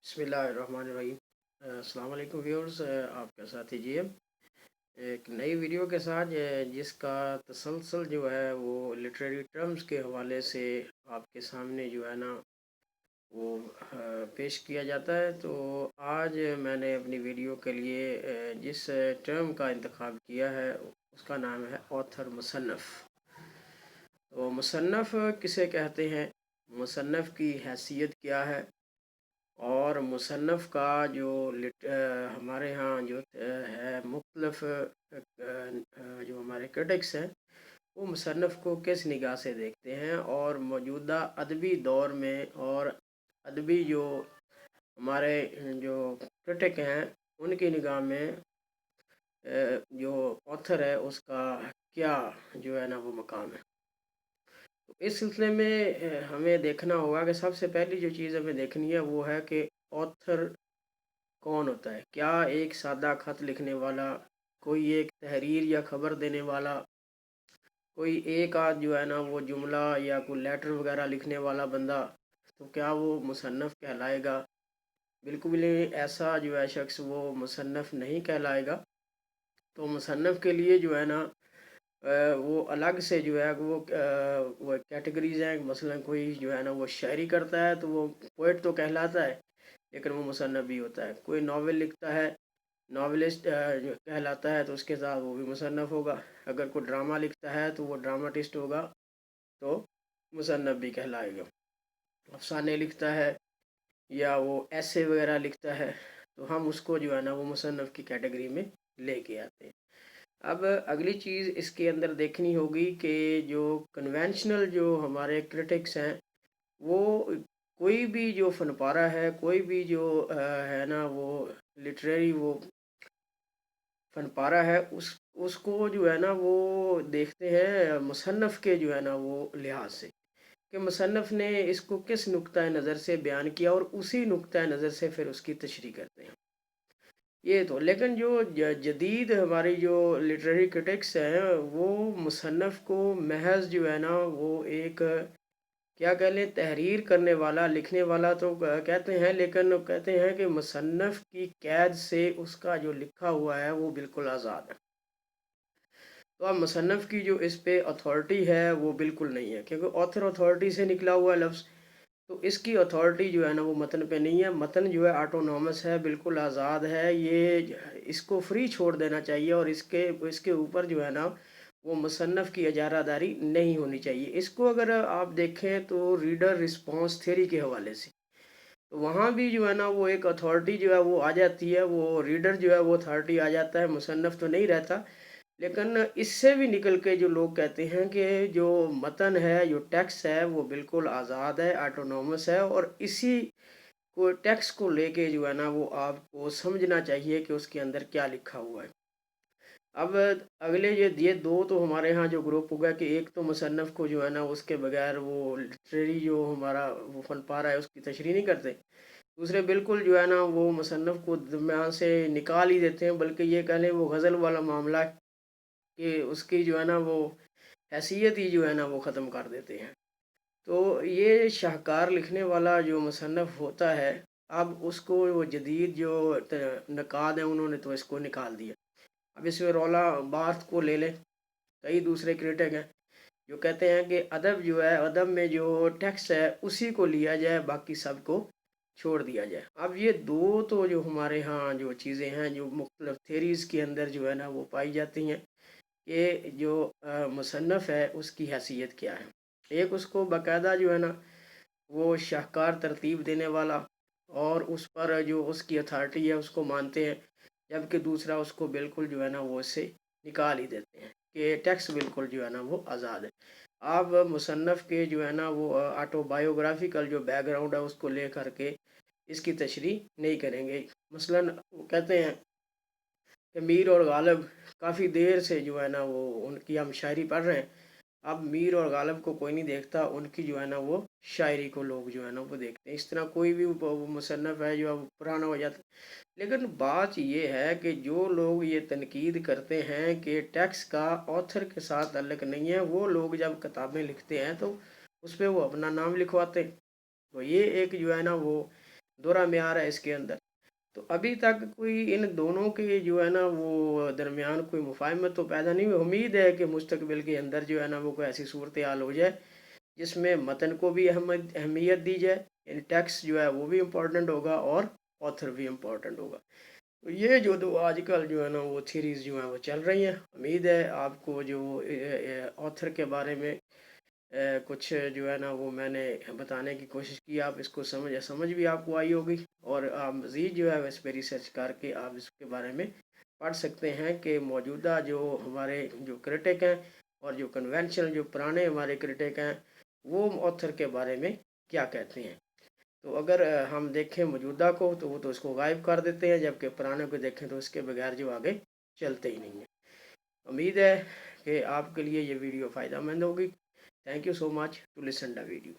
बिस्मिल्लाहिर्रहमानिर्रहीम। अस्सलाम वालेकुम व्यूअर्स, आपके साथ ही एक नई वीडियो के साथ जिसका तसलसल जो है वो लिटरेरी टर्म्स के हवाले से आपके सामने जो है ना वो पेश किया जाता है। तो आज मैंने अपनी वीडियो के लिए जिस टर्म का इंतखाब किया है उसका नाम है ऑथर मुसन्नफ़। तो मुसन्नफ़ किसे कहते हैं, मुसन्नफ़ की हैसियत क्या है, और मुसन्नफ़ का जो हमारे यहाँ जो है मुख्तलिफ़ जो हमारे क्रिटिक्स हैं वो मुसन्नफ़ को किस निगाह से देखते हैं, और मौजूदा अदबी दौर में और अदबी जो हमारे जो क्रिटिक हैं उनकी निगाह में जो ऑथर है उसका क्या जो है ना वो मकाम है। तो इस सिलसिले में हमें देखना होगा कि सबसे पहली जो चीज़ हमें देखनी है वो है कि ऑथर कौन होता है। क्या एक सादा खत लिखने वाला, कोई एक तहरीर या खबर देने वाला, कोई एक आध जो है ना वो जुमला या कोई लेटर वगैरह लिखने वाला बंदा, तो क्या वो मुसन्नफ़ कहलाएगा? बिल्कुल भी ऐसा जो है शख्स वो मुसन्नफ़ नहीं कहलाएगा। तो मुसन्नफ़ के लिए जो है ना वो अलग से जो है वो कैटेगरीज हैं। मसलन कोई जो है ना वो शायरी करता है तो वो पोइट तो कहलाता है, लेकिन वो मुसन्नफ़ भी होता है। कोई नावल लिखता है, नावलिस्ट जो कहलाता है, तो उसके साथ वो भी मुसन्नफ़ होगा। अगर कोई ड्रामा लिखता है तो वो ड्रामाटिस्ट होगा, तो मुसन्नफ़ भी कहलाएगा। अफसाने लिखता है या वो ऐसे वगैरह लिखता है तो हम उसको जो है ना वो मुसन्नफ़ की कैटेगरी में लेके आते हैं। अब अगली चीज़ इसके अंदर देखनी होगी कि जो कन्वेंशनल जो हमारे क्रिटिक्स हैं वो कोई भी जो फनपारा है, कोई भी जो है ना वो लिटरेरी वो फनपारा है उसको जो है ना वो देखते हैं मुसन्नफ़ के जो है ना वो लिहाज से कि मुसन्नफ़ ने इसको किस नुक्ता नज़र से बयान किया, और उसी नुक्ता नज़र से फिर उसकी तशरीह करते हैं। ये तो लेकिन जो जदीद हमारी जो लिटरेरी क्रिटिक्स हैं वो मुसन्नफ़ को महज जो है ना वो एक क्या कह लें तहरीर करने वाला, लिखने वाला तो कहते हैं, लेकिन कहते हैं कि मुसन्नफ़ की कैद से उसका जो लिखा हुआ है वो बिल्कुल आज़ाद है। तो अब मुसन्नफ़ की जो इस पे अथॉरिटी है वो बिल्कुल नहीं है, क्योंकि ऑथर अथॉरिटी से निकला हुआ लफ्ज़, तो इसकी अथॉरिटी जो है ना वो मतन पे नहीं है। मतन जो है ऑटोनॉमस है, बिल्कुल आज़ाद है। ये इसको फ्री छोड़ देना चाहिए, और इसके इसके ऊपर जो है ना वो मुसन्नफ़ की इजारादारी नहीं होनी चाहिए। इसको अगर आप देखें तो रीडर रिस्पॉन्स थ्योरी के हवाले से, तो वहाँ भी जो है ना वो एक अथॉरिटी जो है वो आ जाती है, वो रीडर जो है वो अथॉरिटी आ जाता है, मुसन्नफ़ तो नहीं रहता। लेकिन इससे भी निकल के जो लोग कहते हैं कि जो मतन है, जो टेक्स्ट है वो बिल्कुल आज़ाद है, ऑटोनॉमस है, और इसी को टेक्स्ट को लेके जो है ना वो आपको समझना चाहिए कि उसके अंदर क्या लिखा हुआ है। अब अगले ये दो तो हमारे यहाँ जो ग्रुप होगा कि एक तो मुसन्नफ़ को जो है ना उसके बगैर वो लिटरेरी जो हमारा वो फन पारा है उसकी तशरीह नहीं करते। दूसरे बिल्कुल जो है ना वो मुसन्नफ़ को दरम्यान से निकाल ही देते हैं, बल्कि ये कह लें वो गज़ल वाला मामला कि उसकी जो है ना वो हैसियत ही जो है ना वो ख़त्म कर देते हैं। तो ये शाहकार लिखने वाला जो मुसन्नफ़ होता है, अब उसको वो जदीद जो नक़ाद हैं उन्होंने तो इसको निकाल दिया। अब इसमें रौला बार्थ को ले लें, कई दूसरे क्रिटिक हैं जो कहते हैं कि अदब जो है, अदब में जो टेक्स्ट है उसी को लिया जाए, बाकी सब को छोड़ दिया जाए। अब ये दो तो जो हमारे यहाँ जो चीज़ें हैं जो मुख्तलिफ थेरीज़ के अंदर जो है ना वो पाई जाती हैं कि जो मुसन्नफ़ है उसकी हैसियत क्या है। एक उसको बाकायदा जो है ना वो शाहकार तरतीब देने वाला, और उस पर जो उसकी अथॉरिटी है उसको मानते हैं, जबकि दूसरा उसको बिल्कुल जो है ना वो इससे निकाल ही देते हैं कि टेक्स्ट बिल्कुल जो है ना वो आज़ाद है। आप मुसन्नफ़ के जो है ना वो ऑटोबायोग्राफिकल जो बैकग्राउंड है उसको ले करके इसकी तशरीह नहीं करेंगे। मसलन वो कहते हैं कि मीर और गालिब काफ़ी देर से जो है ना वो उनकी हम शायरी पढ़ रहे हैं। अब मीर और गालिब को कोई नहीं देखता, उनकी जो है ना वो शायरी को लोग जो है ना वो देखते हैं। इस तरह कोई भी मुसन्नफ़ है जो अब पुराना हो जाता है। लेकिन बात ये है कि जो लोग ये तनकीद करते हैं कि टेक्स्ट का ऑथर के साथ ताल्लुक़ नहीं है, वो लोग जब किताबें लिखते हैं तो उस पर वो अपना नाम लिखवाते हैं। तो ये एक जो है ना वो दोहरा म्यार है इसके अंदर। तो अभी तक कोई इन दोनों के जो है ना वो दरमियान कोई मुफाहमत तो पैदा नहीं हुई। उम्मीद है कि मुस्तकबिल के अंदर जो है ना वो कोई ऐसी सूरत हाल हो जाए जिसमें मतन को भी अहमियत दी जाए, यानी टेक्स्ट जो है वो भी इम्पोर्टेंट होगा और ऑथर भी इम्पोर्टेंट होगा। तो ये जो दो आजकल जो है ना वो थीरीज़ जो हैं वो चल रही हैं। उम्मीद है आपको जो ऑथर के बारे में कुछ जो है ना वो मैंने बताने की कोशिश की, आप इसको समझ भी आपको आई होगी, और आप मज़ीद जो है इस पर रिसर्च करके आप इसके बारे में पढ़ सकते हैं कि मौजूदा जो हमारे जो क्रिटिक हैं और जो कन्वेंशनल जो पुराने हमारे क्रिटिक हैं वो ऑथर के बारे में क्या कहते हैं। तो अगर हम देखें मौजूदा को तो वो तो इसको गायब कर देते हैं, जबकि पुराने को देखें तो इसके बगैर जो आगे चलते ही नहीं है। उम्मीद है कि आपके लिए ये वीडियो फ़ायदा मंद होगी। Thank you so much to listen the video.